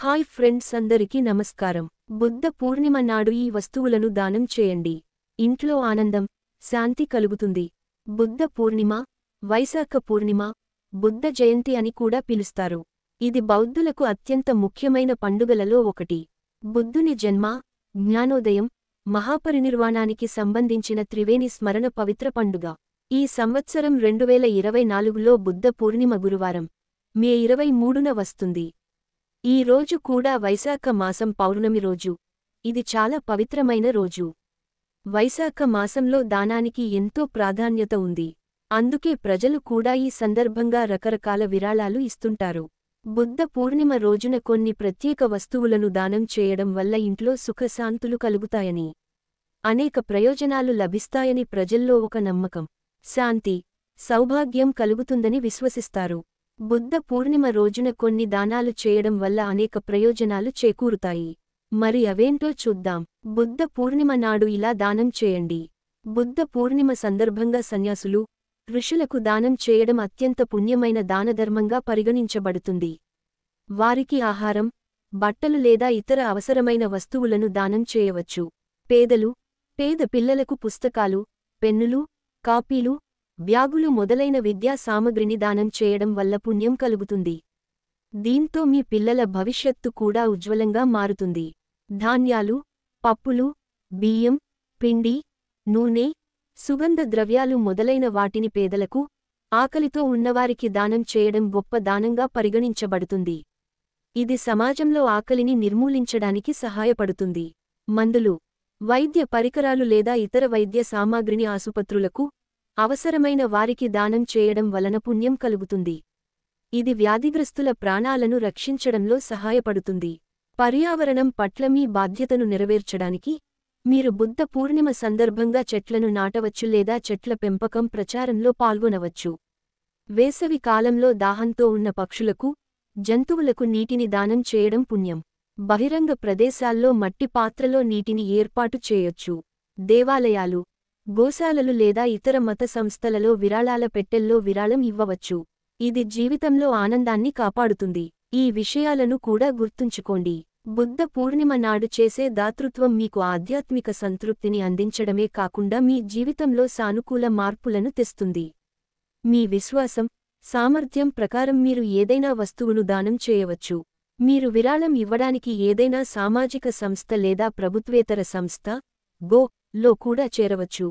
Hi friends, అందరికీ నమస్కారం. బుద్ధ పూర్ణిమ నాడు ఈ వస్తువులను దానం చేయండి. ఇంట్లో ఆనందం, శాంతి కలుగుతుంది. బుద్ధ పూర్ణిమ, వైశాఖ పూర్ణిమ, బుద్ధ జయంతి అని కూడా పిలుస్తారు. ఇది బౌద్ధులకు అత్యంత ముఖ్యమైన పండుగలలో ఒకటి. బుద్ధుని జన్మ, జ్ఞానోదయం, మహాపరినిర్వాణానికి సంబంధించిన త్రివేణి స్మరణ పవిత్ర పండుగ. ఈ సంవత్సరం 2024లో బుద్ధ పూర్ణిమ గురువారం, మే 23న వస్తుంది. ఈ రోజు కూడా వైశాఖ మాసం పౌర్ణమి రోజు. ఇది చాలా పవిత్రమైన రోజు. వైశాఖ మాసంలో దానానికి ఎంతో ప్రాధాన్యత ఉంది. అందుకే ప్రజలు కూడా ఈ సందర్భంగా రకరకాల విరాళాలు ఇస్తుంటారు. బుద్ధ పూర్ణిమ రోజున కొన్ని ప్రత్యేక వస్తువులను దానం చేయడం వల్ల ఇంట్లో సుఖశాంతులు కలుగుతాయని, అనేక ప్రయోజనాలు లభిస్తాయని ప్రజల్లో ఒక నమ్మకం. శాంతి, సౌభాగ్యం కలుగుతుందని విశ్వసిస్తారు. బుద్ధ పూర్ణిమ రోజున కొన్ని దానాలు చేయడం వల్ల అనేక ప్రయోజనాలు చేకూరుతాయి. మరి అవేంటో చూద్దాం. బుద్ధ పూర్ణిమ నాడు ఇలా దానం చేయండి. బుద్ధ పూర్ణిమ సందర్భంగా సన్యాసులు, ఋషులకు దానం చేయడం అత్యంత పుణ్యమైన దానధర్మంగా పరిగణించబడుతుంది. వారికి ఆహారం, బట్టలు లేదా ఇతర అవసరమైన వస్తువులను దానం చేయవచ్చు. పేద పిల్లలకు పుస్తకాలు, పెన్నులు, కాపీలు, బ్యాగులు మొదలైన విద్యా సామగ్రిని దానం చేయడం వల్ల పుణ్యం కలుగుతుంది. దీంతో మీ పిల్లల భవిష్యత్తు కూడా ఉజ్వలంగా మారుతుంది. ధాన్యాలు, పప్పులు, బియ్యం, పిండి, నూనె, సుగంధ ద్రవ్యాలు మొదలైన వాటిని పేదలకు, ఆకలితో ఉన్నవారికి దానం చేయడం గొప్ప దానంగా పరిగణించబడుతుంది. ఇది సమాజంలో ఆకలిని నిర్మూలించడానికి సహాయపడుతుంది. మందులు, వైద్య పరికరాలు లేదా ఇతర వైద్య సామాగ్రిని ఆసుపత్రులకు, అవసరమైన వారికి దానం చేయడం వలన పుణ్యం కలుగుతుంది. ఇది వ్యాధిగ్రస్తుల ప్రాణాలను రక్షించడంలో సహాయపడుతుంది. పర్యావరణం పట్ల మీ బాధ్యతను నెరవేర్చడానికి మీరు బుద్ధ పూర్ణిమ సందర్భంగా చెట్లను నాటవచ్చు లేదా చెట్ల పెంపకం ప్రచారంలో పాల్గొనవచ్చు. వేసవి కాలంలో దాహంతో ఉన్న పక్షులకు, జంతువులకు నీటిని దానం చేయడం పుణ్యం. బహిరంగ ప్రదేశాల్లో మట్టి పాత్రలో నీటిని ఏర్పాటు చేయొచ్చు. దేవాలయాలు, గోశాలలు లేదా ఇతర మత సంస్థలలో విరాళాల పెట్టెల్లో విరాళం ఇవ్వవచ్చు. ఇది జీవితంలో ఆనందాన్ని కాపాడుతుంది. ఈ విషయాలను కూడా గుర్తుంచుకోండి. బుద్ధ పూర్ణిమ నాడు చేసే దాతృత్వం మీకు ఆధ్యాత్మిక సంతృప్తిని అందించడమే కాకుండా మీ జీవితంలో సానుకూల మార్పులను తెస్తుంది. మీ విశ్వాసం, సామర్థ్యం ప్రకారం మీరు ఏదైనా వస్తువును దానం చేయవచ్చు. మీరు విరాళం ఇవ్వడానికి ఏదైనా సామాజిక సంస్థ లేదా ప్రభుత్వేతర సంస్థ, లో కూడా చేరవచ్చు.